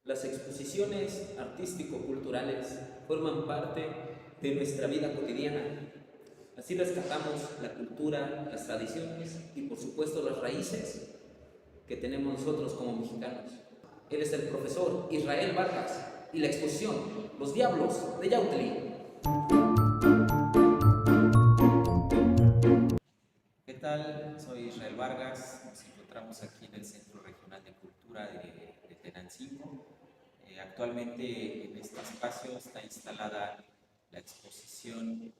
Las exposiciones artístico-culturales forman parte de nuestra vida cotidiana. Así rescatamos la cultura, las tradiciones y por supuesto las raíces que tenemos nosotros como mexicanos. Él es el profesor Israel Vargas y la exposición Los Diablos de Yautli. ¿Qué tal? Soy Israel Vargas, nos encontramos aquí en el Centro Regional de Cultura de Tenancingo. Actualmente en este espacio está instalada la exposición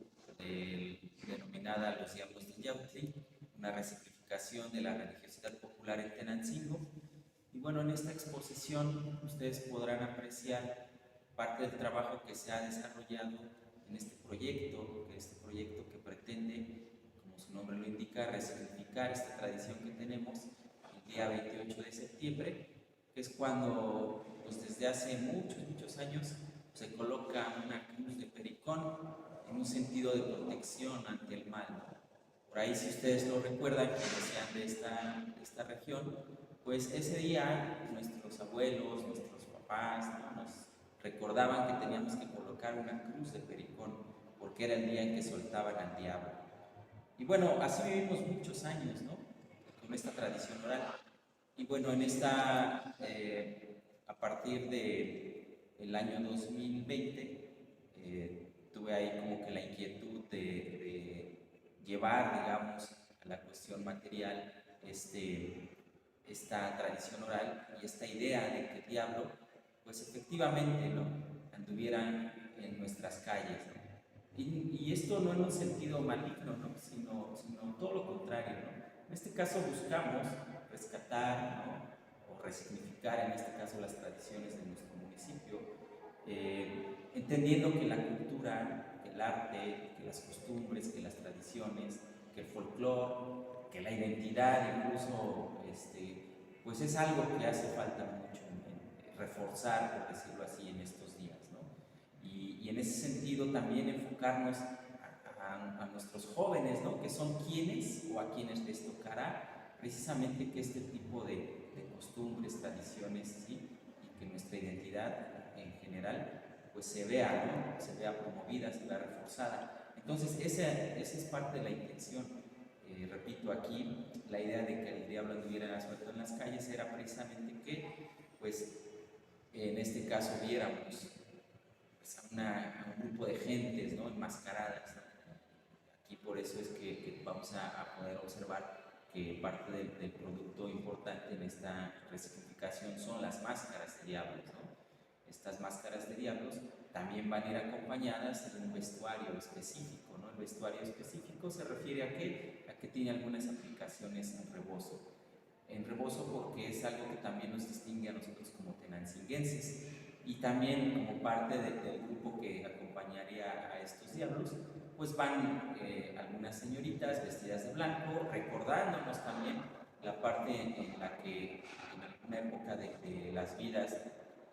denominada Los Diablos de Yautli, una resignificación de la religiosidad popular en Tenancingo. Y bueno, en esta exposición ustedes podrán apreciar parte del trabajo que se ha desarrollado en este proyecto que pretende, como su nombre lo indica, resignificar esta tradición que tenemos el día 28 de septiembre, que es cuando, pues desde hace muchos años, se coloca una cruz de pericón en un sentido de protección ante el mal. Por ahí, si ustedes lo recuerdan, que sean de esta región, pues ese día nuestros abuelos, nuestros papás, ¿no?, nos recordaban que teníamos que colocar una cruz de pericón porque era el día en que soltaban al diablo. Y bueno, así vivimos muchos años, ¿no?, con esta tradición oral. Y bueno, a partir del año 2020, tuve ahí como que la inquietud de llevar, digamos, a la cuestión material esta tradición oral y esta idea de que el diablo, pues efectivamente, ¿no?, anduviera en nuestras calles, ¿no? Y esto no en un sentido maligno, ¿no?, sino todo lo contrario, ¿no? En este caso buscamos rescatar, ¿no?, o resignificar, en este caso, las tradiciones de nuestro municipio, entendiendo que la cultura, que el arte, que las costumbres, que las tradiciones, que el folclore, que la identidad incluso, pues es algo que hace falta mucho en reforzar, por decirlo así, en estos días, ¿no? Y en ese sentido también enfocarnos a nuestros jóvenes, ¿no?, que son quienes o a quienes les tocará precisamente que este tipo de costumbres, tradiciones, ¿sí?, y que nuestra identidad en general pues se vea, ¿no?, se vea promovida, se vea reforzada. Entonces esa es parte de la intención. Repito, aquí la idea de que el diablo anduviera suelto en las calles era precisamente que, pues, en este caso viéramos, pues, a un grupo de gentes, ¿no?, enmascaradas, ¿no? Aquí por eso es que vamos a poder observar que parte del producto importante en esta resignificación son las máscaras de diablos, ¿no? Estas máscaras de diablos también van a ir acompañadas de un vestuario específico, ¿no? El vestuario específico se refiere a que tiene algunas aplicaciones en rebozo porque es algo que también nos distingue a nosotros como tenancinguenses, y también como parte del grupo que acompañaría a estos diablos, pues van algunas señoritas vestidas de blanco, recordándonos también la parte en la que en alguna época de las vidas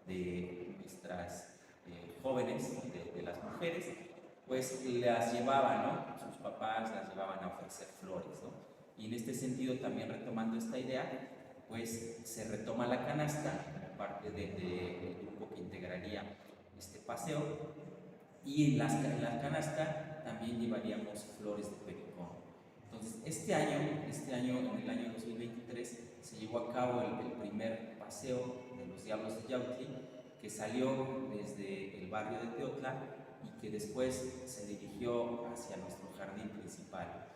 de nuestras jóvenes, de las mujeres, pues las llevaban, ¿no?, sus papás las llevaban a ofrecer flores, ¿no? Y en este sentido, también retomando esta idea, pues se retoma la canasta como parte del grupo que integraría este paseo, y en la canasta también llevaríamos flores de pericón. Entonces, en el año 2023, se llevó a cabo el primer paseo de los Diablos de Yautli, que salió desde el barrio de Teotla y que después se dirigió hacia nuestro jardín principal.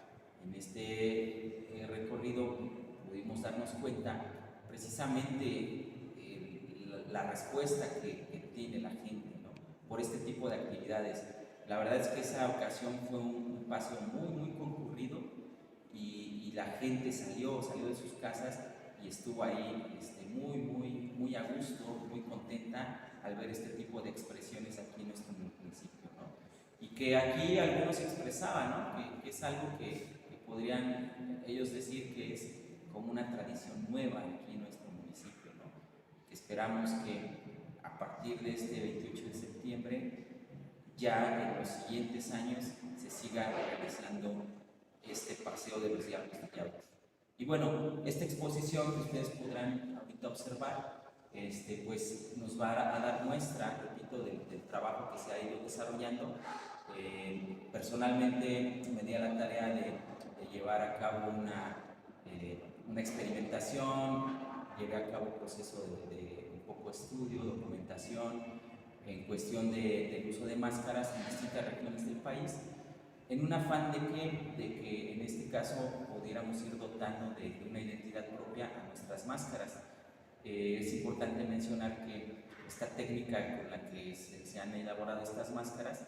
En este recorrido pudimos darnos cuenta precisamente la respuesta que tiene la gente, ¿no?, por este tipo de actividades. La verdad es que esa ocasión fue un paseo muy concurrido, y la gente salió de sus casas y estuvo ahí muy a gusto, muy contenta al ver este tipo de expresiones aquí en nuestro municipio, ¿no? Y que aquí algunos expresaban, ¿no?, que es algo que podrían ellos decir que es como una tradición nueva aquí en nuestro municipio, ¿no?, que esperamos que a partir de este 28 de septiembre, ya en los siguientes años, se siga realizando este paseo de los diablos de Yautli. Y bueno, esta exposición que ustedes podrán ahorita observar pues nos va a dar muestra, repito, del trabajo que se ha ido desarrollando. Personalmente me di a la tarea de llevar a cabo una experimentación, llevé a cabo un proceso de un poco estudio, documentación en cuestión del uso de máscaras en distintas regiones del país, en un afán de que en este caso pudiéramos ir dotando de una identidad propia a nuestras máscaras. Es importante mencionar que esta técnica con la que se han elaborado estas máscaras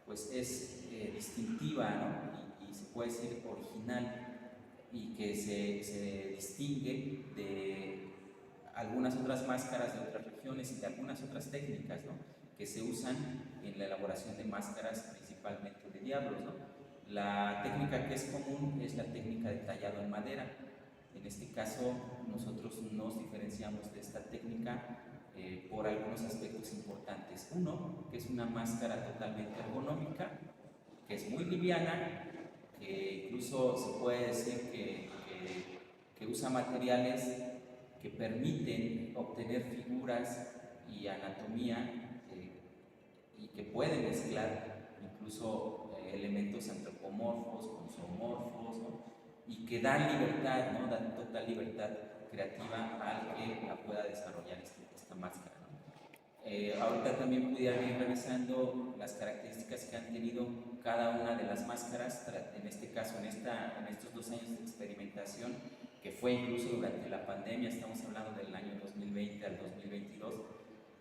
pues es distintiva, ¿no? y se puede decir original, y que se distingue de algunas otras máscaras de otras regiones y de algunas otras técnicas, ¿no?, que se usan en la elaboración de máscaras principalmente de diablos, ¿no? La técnica que es común es la técnica de tallado en madera. En este caso nosotros nos diferenciamos de esta técnica por algunos aspectos importantes. Uno, que es una máscara totalmente ergonómica, que es muy liviana, que incluso se puede decir que usa materiales que permiten obtener figuras y anatomía y que pueden mezclar incluso elementos antropomorfos con zoomorfos, ¿no?, y que dan libertad, ¿no?, dan total libertad creativa al que la pueda desarrollar esta máscara, ¿no? Ahorita también pudieran ir revisando las características que han tenido cada una de las máscaras, en este caso, en estos 2 años de experimentación, que fue incluso durante la pandemia. Estamos hablando del año 2020 al 2022,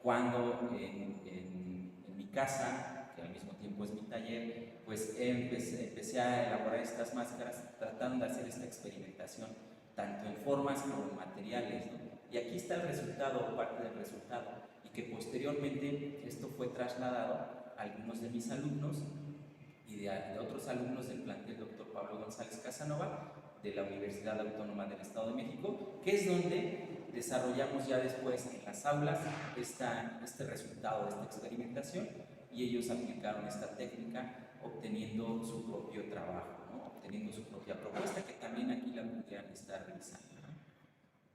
cuando en mi casa, que al mismo tiempo es mi taller, pues empecé a elaborar estas máscaras tratando de hacer esta experimentación, tanto en formas como en materiales, ¿no? Y aquí está el resultado, parte del resultado, y que posteriormente esto fue trasladado a algunos de mis alumnos y de otros alumnos del plantel Dr. Pablo González Casanova, de la Universidad Autónoma del Estado de México, que es donde desarrollamos ya después en las aulas este resultado de esta experimentación, y ellos aplicaron esta técnica obteniendo su propio trabajo, ¿no?, obteniendo su propia propuesta, que también aquí la pudieran estar revisando, ¿no?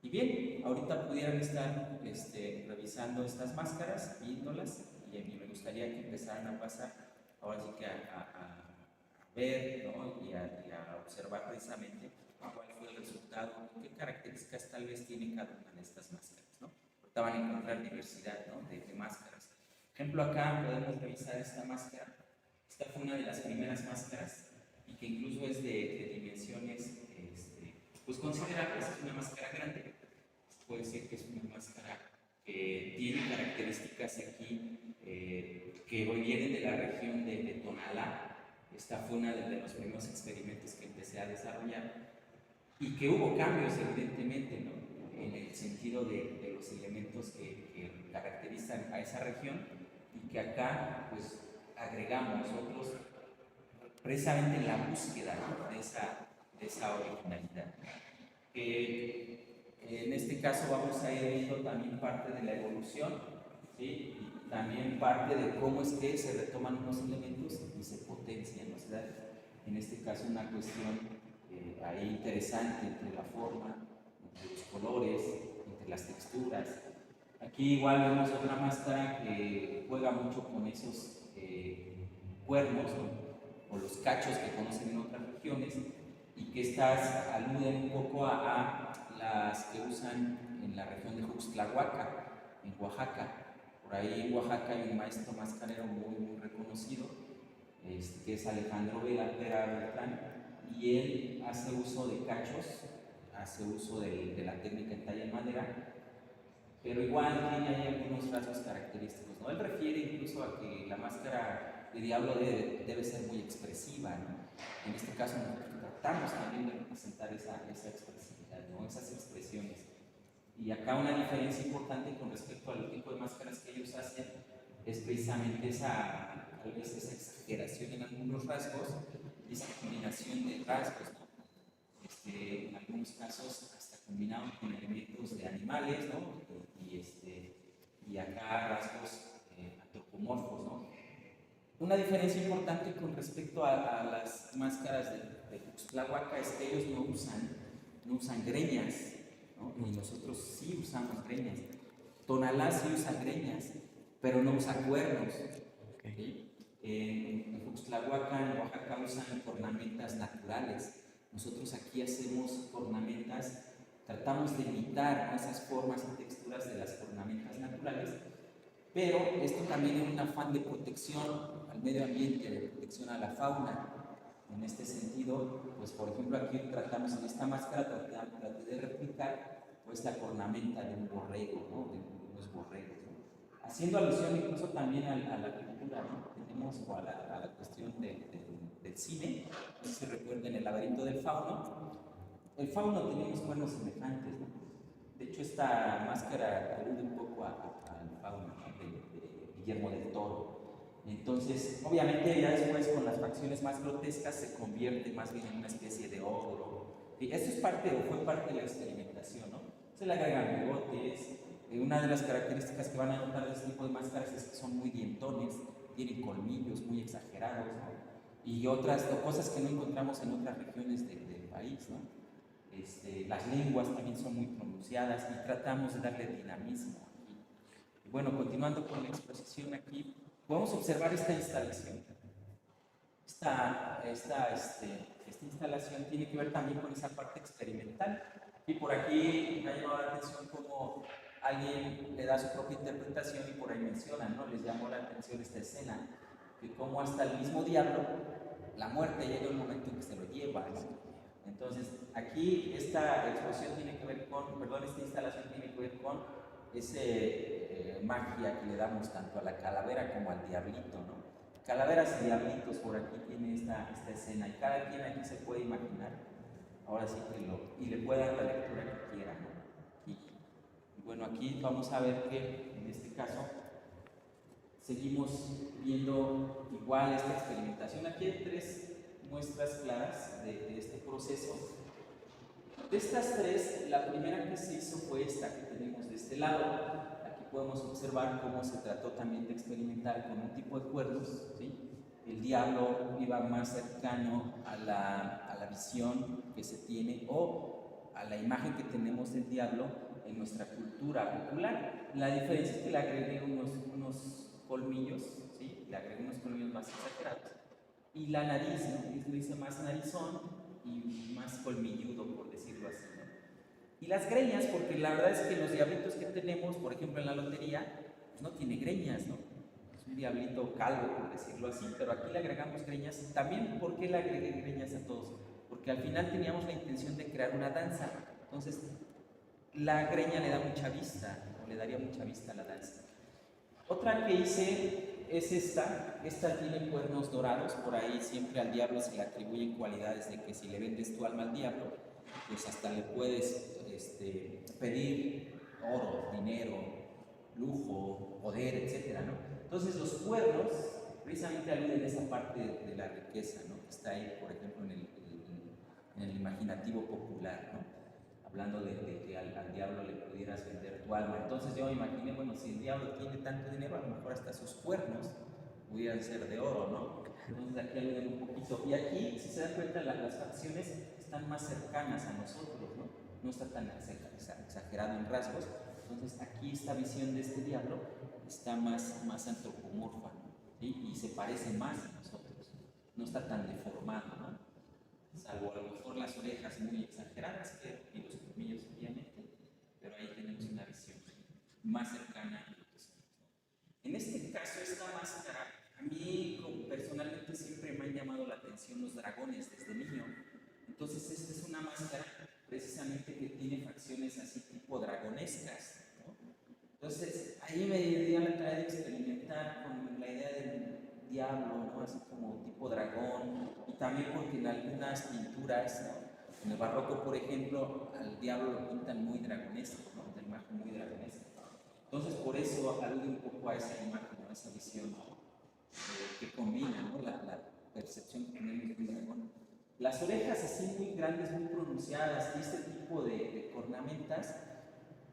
Y bien, ahorita pudieran estar revisando estas máscaras, viéndolas, y a mí me gustaría que empezaran a pasar, ahora sí que a ver, ¿no?, y a observar precisamente cuál fue el resultado, qué características tal vez tiene cada una de estas máscaras, ¿no? Ahorita van a encontrar diversidad, ¿no?, de máscaras. Por ejemplo, acá podemos revisar esta máscara. Esta fue una de las primeras máscaras, y que incluso es de dimensiones pues considerables. Es una máscara grande. Se puede decir que es una máscara que tiene características aquí que hoy vienen de la región de Tonalá. Esta fue una de los primeros experimentos que empecé a desarrollar, y que hubo cambios evidentemente, ¿no?, en el sentido de los elementos que caracterizan a esa región, y que acá pues agregamos nosotros precisamente en la búsqueda, ¿no?, de esa originalidad. En este caso vamos a ir viendo también parte de la evolución, ¿sí?, y también parte de cómo es que se retoman unos elementos y se potencian, ¿no? O sea, en este caso una cuestión ahí interesante entre la forma, entre los colores, entre las texturas. Aquí igual vemos otra máscara que juega mucho con esos cuernos, o los cachos que conocen en otras regiones, y que estas aluden un poco a las que usan en la región de Juxtlahuaca, en Oaxaca. Por ahí en Oaxaca hay un maestro mascarero muy reconocido, que es Alejandro Vera Beltrán, y él hace uso de cachos, hace uso de la técnica en talla en madera, pero igual tiene ahí algunos rasgos característicos, ¿no? Él refiere incluso a que la máscara de diablo debe ser muy expresiva, ¿no? En este caso nosotros tratamos también de representar esa expresividad, ¿no?, esas expresiones. Y acá una diferencia importante con respecto al tipo de máscaras que ellos hacen es precisamente tal vez esa exageración en algunos rasgos, esa combinación de rasgos, ¿no? En algunos casos hasta combinados con elementos de animales, ¿no?, y acá rasgos antropomorfos, ¿no? Una diferencia importante con respecto a las máscaras de Juxtlahuaca es que ellos no usan greñas, ¿no?, y nosotros sí usamos greñas. Tonalá sí usa greñas, pero no usa cuernos. ¿Sí? En Juxtlahuacan, en Oaxaca, usan cornamentas naturales. Nosotros aquí hacemos cornamentas, tratamos de imitar, ¿no?, esas formas y texturas de las cornamentas naturales, pero esto también es un afán de protección al medio ambiente, de protección a la fauna. En este sentido, pues por ejemplo aquí tratamos en esta máscara, traté de replicar pues la cornamenta de un borrego, ¿no?, de unos borregos, ¿no?, haciendo alusión incluso también a la cultura, ¿no?, tenemos, o a la cuestión del cine. No sé si recuerden El laberinto del fauno. El fauno tenía unos cuernos semejantes, ¿no? De hecho, esta máscara alude un poco al fauno, ¿no?, de Guillermo del Toro. Entonces, obviamente, ya después con las facciones más grotescas se convierte más bien en una especie de ogro. Y esto es parte, o fue parte de la experimentación, ¿no? Se le agregan bigotes. Una de las características que van a notar de este tipo de máscaras es que son muy dientones, tienen colmillos muy exagerados, ¿no?, y otras cosas que no encontramos en otras regiones del país, ¿no? Las lenguas también son muy pronunciadas y tratamos de darle dinamismo aquí. Y bueno, continuando con la exposición aquí, podemos observar esta instalación. Esta instalación tiene que ver también con esa parte experimental. Y por aquí me ha llamado la atención cómo alguien le da su propia interpretación y por ahí menciona, ¿no?, les llamó la atención esta escena, que como hasta el mismo diablo, la muerte llega un momento en que se lo lleva, ¿no? Entonces, aquí esta exposición tiene que ver con, perdón, esta instalación tiene que ver con esa magia que le damos tanto a la calavera como al diablito, ¿no? Calaveras y diablitos, por aquí tiene esta escena, y cada quien aquí se puede imaginar, ahora sí que y le puede dar la lectura que quiera, ¿no? Y bueno, aquí vamos a ver que en este caso seguimos viendo igual esta experimentación. Aquí hay tres muestras claras de este proceso. De estas tres, la primera que se hizo fue esta que tenemos de este lado. Aquí podemos observar cómo se trató también de experimentar con un tipo de cuernos, ¿sí? El diablo iba más cercano a la visión que se tiene o a la imagen que tenemos del diablo en nuestra cultura popular. La diferencia es que le agregué unos colmillos, ¿sí?, le agregué unos colmillos más exagerados. Y la nariz, ¿no?, lo hice más narizón y más colmilludo, por decirlo así, ¿no? Y las greñas, porque la verdad es que los diablitos que tenemos, por ejemplo en la lotería, pues no tiene greñas, ¿no? Es un diablito calvo, por decirlo así, pero aquí le agregamos greñas. También, ¿por qué le agregué greñas a todos? Porque al final teníamos la intención de crear una danza. Entonces, la greña le da mucha vista, o le daría mucha vista a la danza. Otra que hice es esta tiene cuernos dorados. Por ahí siempre al diablo se le atribuyen cualidades de que si le vendes tu alma al diablo, pues hasta le puedes pedir oro, dinero, lujo, poder, etcétera, ¿no? Entonces los cuernos precisamente aluden a esa parte de la riqueza, ¿no?, que está ahí, por ejemplo, en el imaginativo popular, ¿no?, hablando de que al diablo le pudieras vender tu alma. Entonces yo me imaginé, bueno, si el diablo tiene tanto dinero, a lo mejor hasta sus cuernos pudieran ser de oro, ¿no? Entonces aquí aluden un poquito. Y aquí, si se dan cuenta, las facciones están más cercanas a nosotros, ¿no? No está tan exagerado en rasgos. Entonces aquí esta visión de este diablo está más antropomorfa, ¿sí?, y se parece más a nosotros. No está tan deformado, ¿no?, salvo a lo mejor las orejas muy exageradas y los colmillos, obviamente, pero ahí tenemos una visión más cercana a lo que somos, ¿no? En este caso, esta máscara, a mí personalmente siempre me han llamado la atención los dragones desde niño. Entonces, esta es una máscara precisamente que tiene facciones así tipo dragonescas, ¿no? Entonces, ahí me dio la tarea de experimentar con la idea del diablo, ¿no?, así como tipo dragón, y también porque en algunas pinturas, ¿no?, en el barroco, por ejemplo, al diablo lo pintan muy dragonesco, ¿no?, una imagen muy dragonesca. Entonces, por eso alude un poco a esa imagen, a esa visión que combina, ¿no?, la percepción que tenemos de un dragón. Las orejas así muy grandes, muy pronunciadas, y este tipo de cornamentas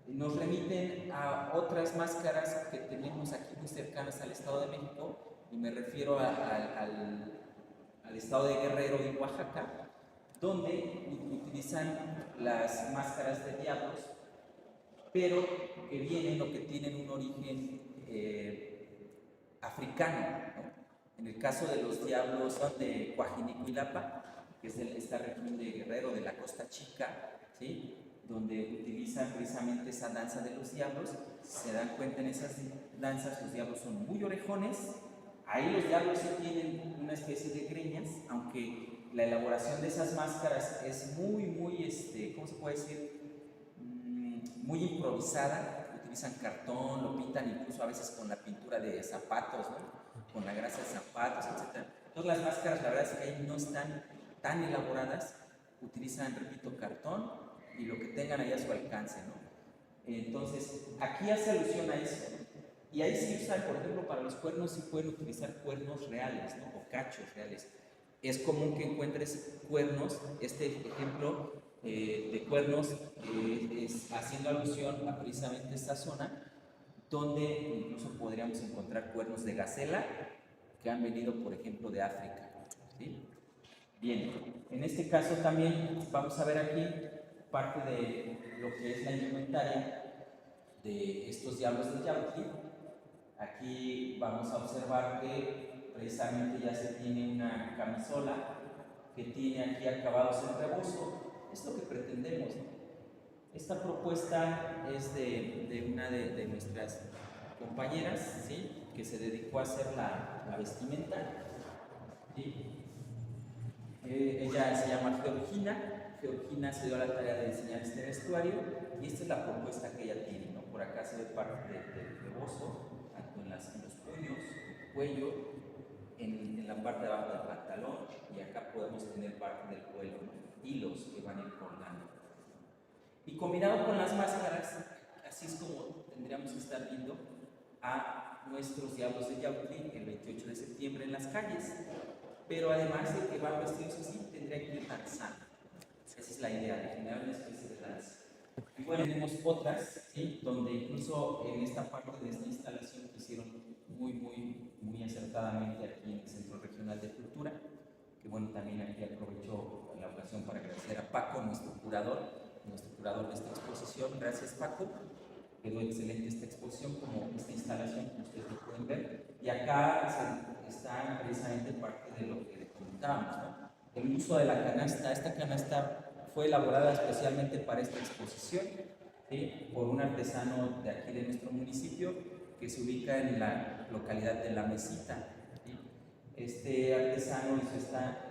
nos remiten a otras máscaras que tenemos aquí muy cercanas al Estado de México, y me refiero al estado de Guerrero y Oaxaca, donde utilizan las máscaras de diablos pero que vienen o que tienen un origen africano, ¿no? En el caso de los diablos de Coajinicuilapa, que es esta región de Guerrero, de la Costa Chica, ¿sí?, donde utilizan precisamente esa danza de los diablos. Si se dan cuenta, en esas danzas los diablos son muy orejones. Ahí los diablos sí tienen una especie de greñas, aunque la elaboración de esas máscaras es muy, ¿cómo se puede decir? Muy improvisada. Utilizan cartón, lo pintan incluso a veces con la pintura de zapatos, ¿no?, con la grasa de zapatos, etc. Todas las máscaras, la verdad es que ahí no están tan elaboradas. Utilizan, repito, cartón y lo que tengan ahí a su alcance, ¿no? Entonces, aquí hace alusión a eso. Y ahí sí usan, por ejemplo, para los cuernos sí pueden utilizar cuernos reales, ¿no?, o cachos reales. Es común que encuentres cuernos, este ejemplo de cuernos es haciendo alusión a precisamente esta zona, donde incluso podríamos encontrar cuernos de gacela que han venido, por ejemplo, de África, ¿sí? Bien, en este caso también vamos a ver aquí parte de lo que es la indumentaria de estos diablos de Yautli. Aquí vamos a observar que precisamente ya se tiene una camisola que tiene aquí acabados en rebozo. Es lo que pretendemos, ¿no? Esta propuesta es de una de nuestras compañeras, ¿sí?, que se dedicó a hacer la vestimenta, ¿sí? Ella se llama Georgina. Georgina se dio a la tarea de diseñar este vestuario y esta es la propuesta que ella tiene, ¿no? Por acá se ve parte del rebozo, tanto en los puños, el cuello, en la parte de abajo del pantalón, y acá podemos tener parte del cuello, ¿no?, hilos que van a ir colgando. Y combinado con las máscaras, así es como tendríamos que estar viendo a nuestros diablos de Yautli el 28 de septiembre en las calles. Pero además de que van vestidos así, tendría que ir danzando. Esa es la idea, de generar una especie de danza. Y bueno, tenemos otras, ¿sí?, donde incluso en esta parte de esta instalación que hicieron muy acertadamente aquí en el Centro Regional de Cultura, que bueno, también aquí aprovecho la ocasión para agradecer a Paco, nuestro curador de esta exposición. Gracias, Paco. Quedó excelente esta exposición, como esta instalación, como ustedes lo pueden ver. Y acá está precisamente parte de lo que comentábamos, ¿no?, el uso de la canasta. Esta canasta fue elaborada especialmente para esta exposición, ¿sí?, por un artesano de aquí de nuestro municipio, que se ubica en la localidad de La Mesita, ¿sí? Este artesano hizo esta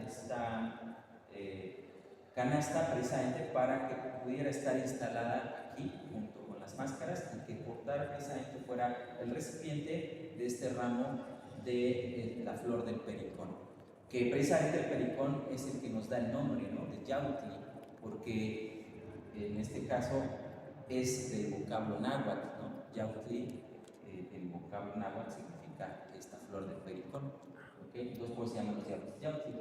canasta precisamente para que pudiera estar instalada aquí junto con las máscaras, y que portara precisamente fuera el recipiente de este ramo de la flor del pericón, que precisamente el pericón es el que nos da el nombre, ¿no?, de Yautli, porque en este caso es del vocablo náhuatl, ¿no? Yautli, el vocablo náhuatl significa esta flor del pericón, ¿okay? Entonces, pues se llaman los diablos de Yautli.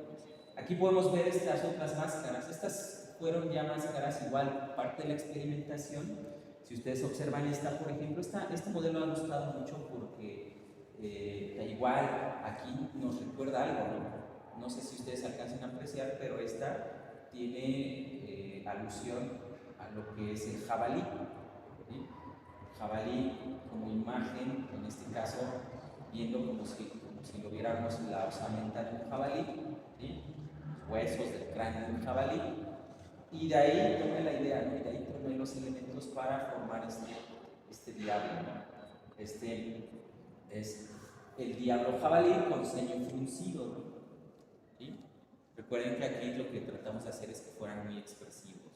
Aquí podemos ver estas otras máscaras. Estas fueron ya máscaras igual, parte de la experimentación. Si ustedes observan esta, por ejemplo, este modelo ha gustado mucho porque igual aquí nos recuerda algo, ¿no? No sé si ustedes alcanzan a apreciar, pero esta tiene alusión a lo que es el jabalí, ¿sí? Jabalí como imagen, en este caso, viendo como si lo viéramos la osamenta de un jabalí, ¿sí?, huesos del cráneo de un jabalí, y de ahí tomé la idea, ¿no?, y de ahí tomé los elementos para formar este diablo, ¿no? Este es el diablo jabalí con ceño fruncido, ¿no? ¿Sí? Recuerden que aquí lo que tratamos de hacer es que fueran muy expresivos.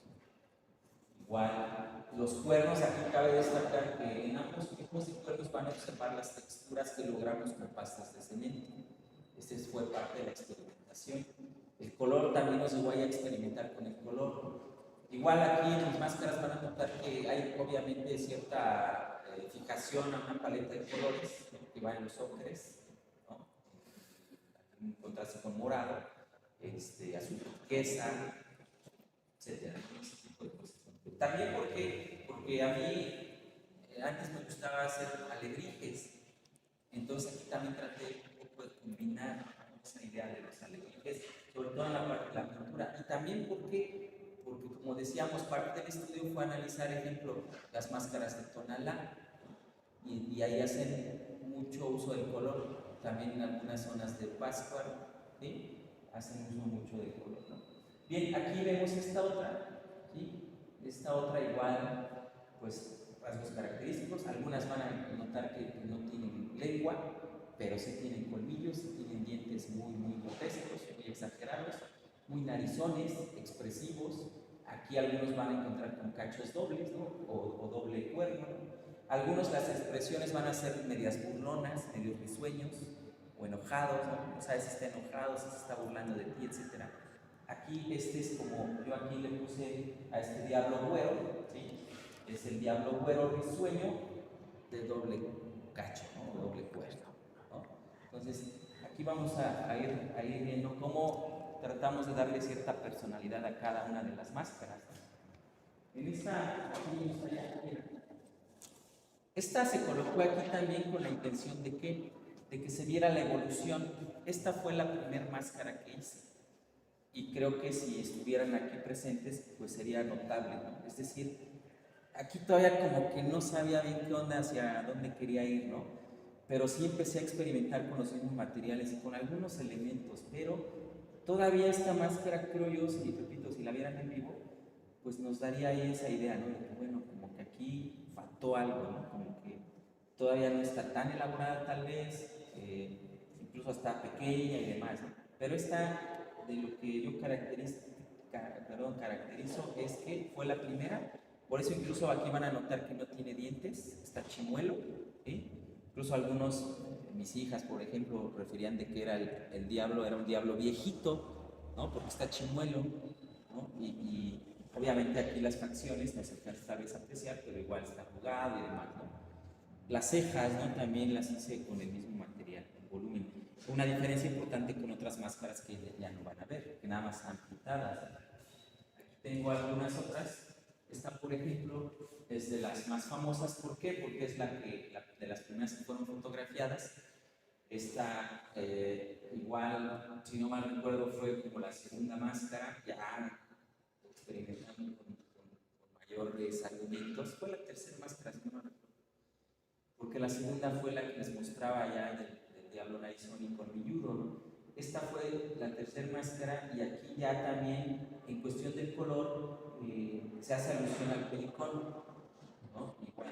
Igual, los cuernos, aquí cabe destacar que en ambos tipos de cuernos van a observar las texturas que logramos con pastas de cemento. Este fue parte de la experimentación. El color también nos llevó a experimentar con el color. Igual aquí en mis máscaras van a notar que hay obviamente cierta fijación a una paleta de colores, ¿no?, que va en los ocres, ¿no?, en contraste con morado, azul turquesa, etc. Ese tipo de cosas. También porque a mí antes me gustaba hacer alebrijes, entonces aquí también traté un poco de combinar esa idea de los alebrijes, sobre todo en la parte de la pintura. Y también porque como decíamos, parte del estudio fue analizar, ejemplo, las máscaras de Tonalá, y ahí hacen mucho uso del color. También en algunas zonas de Pátzcuaro, ¿sí? Hacen uso mucho del color, ¿no? Bien, aquí vemos esta otra, ¿sí? Esta otra igual, pues rasgos característicos. Algunas van a notar que no tienen lengua, pero sí tienen colmillos, sí tienen dientes muy grotescos, muy exagerados, muy narizones, expresivos. Aquí algunos van a encontrar con cachos dobles, ¿no? o doble cuerno. Algunos las expresiones van a ser medias burlonas, medios risueños o enojados, ¿no? No sabes si está enojado, si se está burlando de ti, etc. Aquí este es como, yo aquí le puse a este diablo güero, ¿sí? Es el diablo güero risueño de doble cacho, ¿no? Doble cuerno, ¿no? Entonces, aquí vamos a ir viendo cómo tratamos de darle cierta personalidad a cada una de las máscaras. En esta se colocó aquí también con la intención de que se viera la evolución. Esta fue la primera máscara que hice. Y creo que si estuvieran aquí presentes, pues sería notable, ¿no? Es decir, aquí todavía como que no sabía bien qué onda, hacia dónde quería ir, ¿no? Pero sí empecé a experimentar con los mismos materiales y con algunos elementos, pero todavía esta máscara, creo yo, si repito, si la vieran en vivo, pues nos daría ahí esa idea, ¿no? De que, bueno, como que aquí faltó algo, ¿no? Como que todavía no está tan elaborada tal vez, incluso está pequeña y demás, ¿no? Pero esta, de lo que yo caracterizo es que fue la primera. Por eso incluso aquí van a notar que no tiene dientes, está chimuelo, ¿sí? Incluso algunos, mis hijas, por ejemplo, referían de que era el diablo, era un diablo viejito, ¿no? Porque está chimuelo, ¿no? Y obviamente aquí las facciones no se alcanza tal vez a apreciar, pero igual está arrugado y demás, ¿no? Las cejas, ¿no? También las hice con el mismo material, el volumen. Una diferencia importante con otras máscaras que ya no van a ver, que nada más están pintadas. Aquí tengo algunas otras. Esta, por ejemplo, es de las más famosas. ¿Por qué? Porque es de las primeras que fueron fotografiadas. Esta, igual, si no mal recuerdo, fue como la segunda máscara, ya experimentando con mayores argumentos. Fue la tercera máscara, si no mal recuerdo. Porque la segunda fue la que les mostraba ya del diablo narizón y colmilludo, ¿no? Esta fue la tercera máscara, y aquí ya también, en cuestión del color, se hace alusión al pelicón, ¿no? Igual.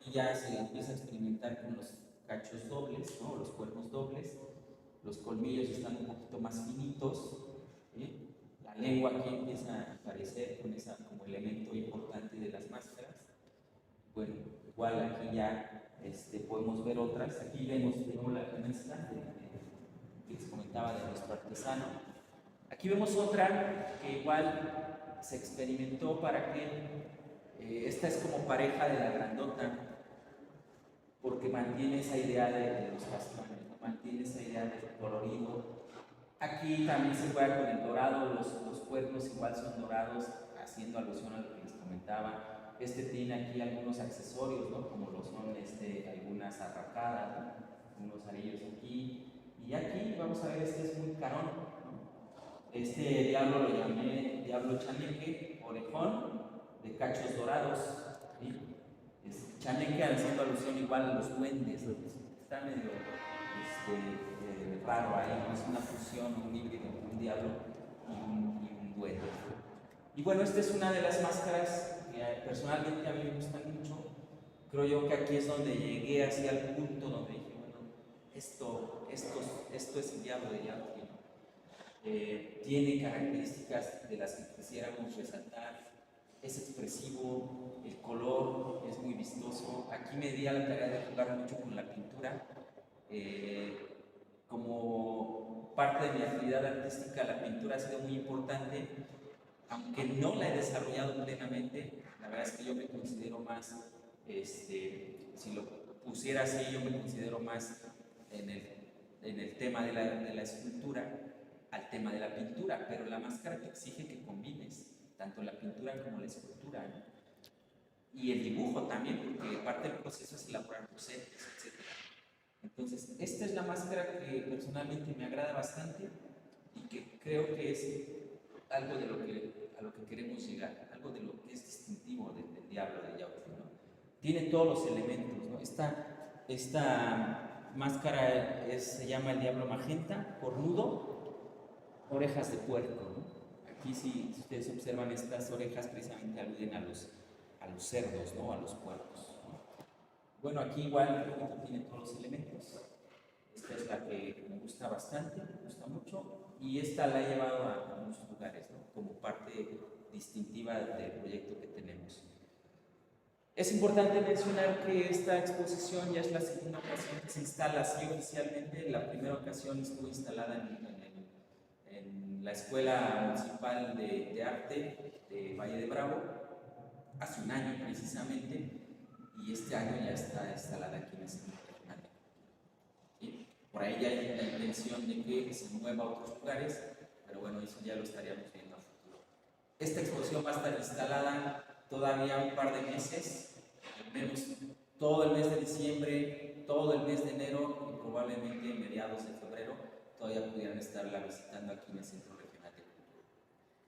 Y ya se empieza a experimentar con los cachos dobles, ¿no? Los cuernos dobles. Los colmillos están un poquito más finitos, ¿sí? La lengua aquí empieza a aparecer con esa como elemento importante de las máscaras. Bueno, igual aquí ya podemos ver otras. Aquí vemos la canasta que les comentaba de nuestro artesano. Aquí vemos otra que igual se experimentó para que esta es como pareja de la grandota, porque mantiene esa idea de los castrones, ¿no? Mantiene esa idea del colorido. Aquí también se juega con el dorado, los cuernos igual son dorados, haciendo alusión a lo que les comentaba. Tiene aquí algunos accesorios, ¿no? Como lo son algunas arracadas, ¿no? Unos arillos aquí. Y aquí vamos a ver, es muy carón, ¿no? Este diablo lo llamé diablo chaneque, orejón, de cachos dorados, ¿sí? Chaneque haciendo alusión igual a los duendes, ¿no? Está medio raro ahí, ¿no? Es una fusión, un híbrido entre un diablo y un duende. Y bueno, esta es una de las máscaras que personalmente a mí me gustan mucho. Creo yo que aquí es donde llegué hacia el punto donde dije, bueno, esto es el diablo de Yankee, ¿no? Tiene características de las que quisiéramos resaltar. Es expresivo, el color es muy vistoso. Aquí me di a la tarea de jugar mucho con la pintura. Como parte de mi actividad artística, la pintura ha sido muy importante, aunque no la he desarrollado plenamente. La verdad es que yo me considero más, si lo pusiera así, yo me considero más en el tema de la escultura al tema de la pintura, pero la máscara te exige que combines tanto la pintura como la escultura, ¿no? Y el dibujo también, porque parte del proceso es elaborar bocetos, etc. Entonces, esta es la máscara que personalmente me agrada bastante y que creo que es algo a lo que queremos llegar, algo diablo de Yautli, ¿no? Tiene todos los elementos, ¿no? Esta máscara se llama el diablo magenta, cornudo, orejas de puerco, ¿no? Aquí si ustedes observan estas orejas precisamente aluden a los cerdos, ¿no? A los puercos, ¿no? Bueno, aquí igual el proyecto tiene todos los elementos. Esta es la que me gusta bastante, me gusta mucho, y esta la he llevado a muchos lugares, ¿no? Como parte distintiva del proyecto que tenemos. Es importante mencionar que esta exposición ya es la segunda ocasión que se instala así oficialmente. La primera ocasión estuvo instalada en la Escuela Municipal de Arte de Valle de Bravo, hace un año precisamente, y este año ya está instalada aquí en el Centro Regional. ¿Sí? Por ahí ya hay la intención de que se mueva a otros lugares, pero bueno, eso ya lo estaríamos viendo a futuro. Esta exposición va a estar instalada todavía un par de meses, al menos todo el mes de diciembre, todo el mes de enero y probablemente mediados de febrero todavía pudieran estarla visitando aquí en el Centro Regional de Cultura.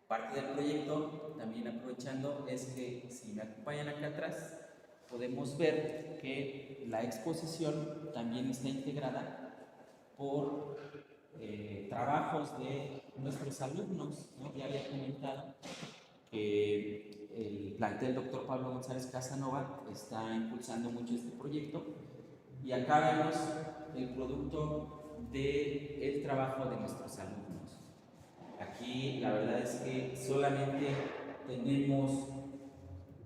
Parte del proyecto, también aprovechando, es que si me acompañan acá atrás, podemos ver que la exposición también está integrada por trabajos de nuestros alumnos, ¿no? Ya había comentado que el plantel Dr. Pablo González Casanova está impulsando mucho este proyecto, y acá vemos el producto del trabajo de nuestros alumnos. Aquí la verdad es que solamente tenemos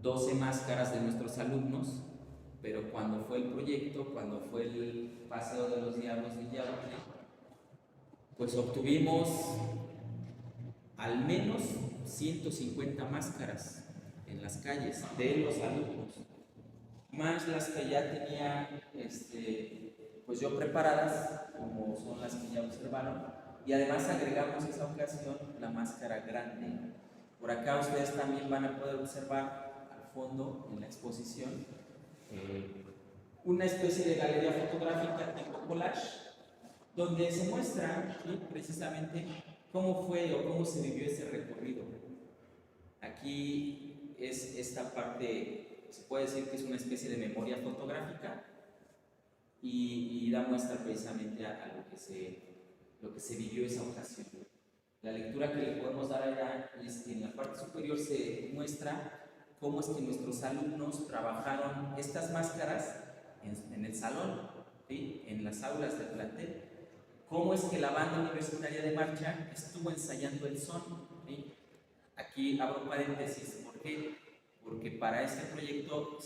12 máscaras de nuestros alumnos, pero cuando fue el proyecto, cuando fue el Paseo de los Diablos de Yautli, pues obtuvimos al menos 150 máscaras en las calles de los alumnos, más las que ya tenía pues yo preparadas, como son las que ya observaron, y además agregamos esa ocasión la máscara grande. Por acá ustedes también van a poder observar al fondo en la exposición una especie de galería fotográfica tipo collage, donde se muestra, ¿sí?, precisamente cómo fue o cómo se vivió ese recorrido. Aquí es esta parte, se puede decir que es una especie de memoria fotográfica, y da muestra precisamente a lo que se vivió esa ocasión. La lectura que le podemos dar allá es que en la parte superior se muestra cómo es que nuestros alumnos trabajaron estas máscaras en el salón, ¿sí?, en las aulas del plantel. Cómo es que la banda universitaria de marcha estuvo ensayando el son, ¿sí? Aquí abro paréntesis, ¿por qué? Porque para este proyecto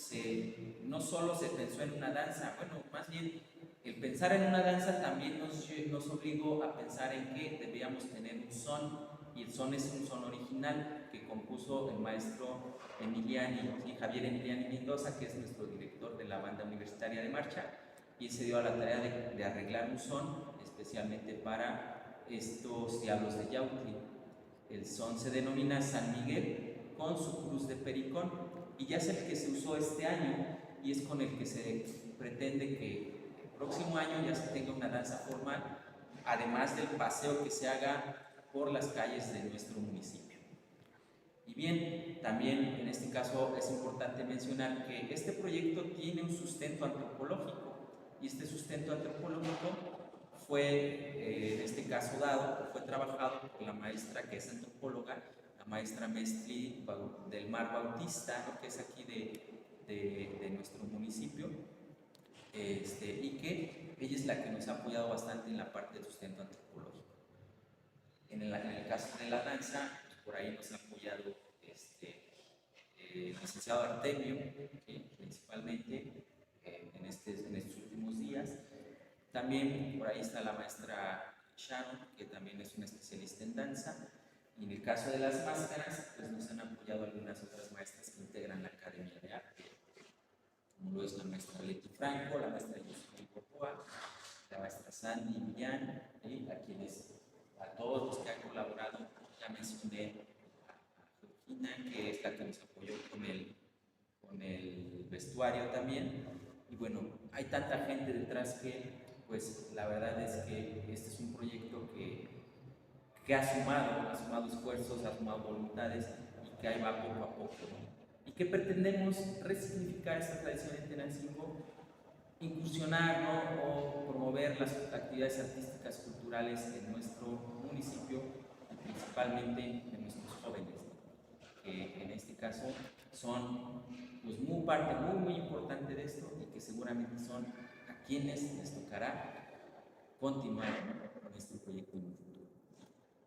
no solo se pensó en una danza, bueno, más bien el pensar en una danza también nos obligó a pensar en que debíamos tener un son, y el son es un son original que compuso el maestro Javier Emiliani Mendoza, que es nuestro director de la banda universitaria de marcha, y se dio a la tarea de arreglar un son especialmente para estos Diablos de Yautli. El son se denomina San Miguel con su cruz de pericón, y ya es el que se usó este año, y es con el que se pretende que el próximo año ya se tenga una danza formal, además del paseo que se haga por las calles de nuestro municipio. Y bien, también en este caso es importante mencionar que este proyecto tiene un sustento antropológico, y este sustento antropológico fue, en este caso fue trabajado por la maestra que es antropóloga, la maestra Mestri del Mar Bautista, ¿no?, que es aquí de nuestro municipio, y que ella es la que nos ha apoyado bastante en la parte del sustento antropológico. En el caso de la danza, pues por ahí nos ha apoyado el licenciado Artemio, principalmente en estos últimos días. También por ahí está la maestra Sharon, que también es una especialista en danza. Y en el caso de las máscaras, pues nos han apoyado algunas otras maestras que integran la Academia de Arte, como lo es la maestra Leti Franco, la maestra Yusuf Cocoa, la maestra Sandy Millán, a todos los que han colaborado. Ya mencioné a Georgina, que es la que nos apoyó con el vestuario también. Y bueno, hay tanta gente detrás que, pues la verdad es que este es un proyecto que ha sumado esfuerzos, ha sumado voluntades, y que ahí va poco a poco, ¿no? y que pretendemos resignificar esta tradición en Tenancingo, incursionar, ¿no?, o promover las actividades artísticas culturales en nuestro municipio y principalmente de nuestros jóvenes, que en este caso son pues parte muy importante de esto y que seguramente son a quienes les tocará continuar, ¿no?, nuestro proyecto en el futuro.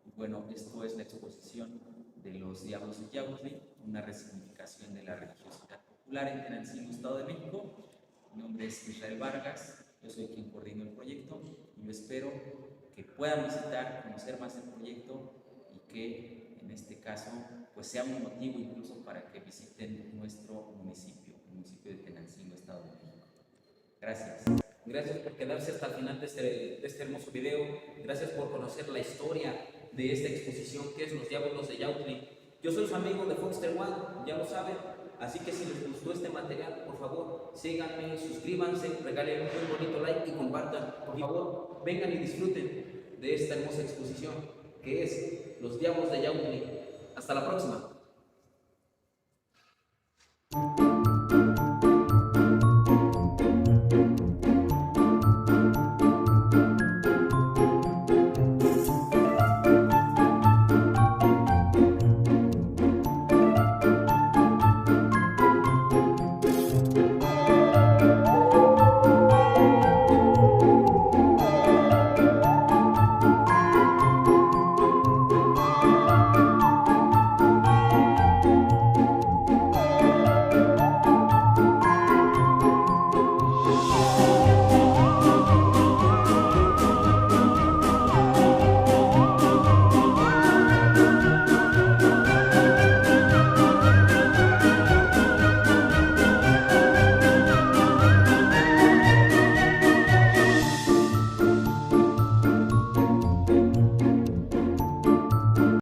Y bueno, esto es la exposición de los Diablos de Yautli, una resignificación de la religiosidad popular en Tenancingo, Estado de México. Mi nombre es Israel Vargas, yo soy quien coordina el proyecto y yo espero que puedan visitar, conocer más el proyecto y que en este caso pues sea un motivo incluso para que visiten nuestro municipio, el municipio de Tenancingo, Estado de México. Gracias. Gracias por quedarse hasta el final de este hermoso video. Gracias por conocer la historia de esta exposición que es Los Diablos de Yautli. Yo soy su amigo de Foxter One, ya lo saben. Así que si les gustó este material, por favor, síganme, suscríbanse, regalen un bonito like y compartan. Por favor, vengan y disfruten de esta hermosa exposición que es Los Diablos de Yautli. Hasta la próxima.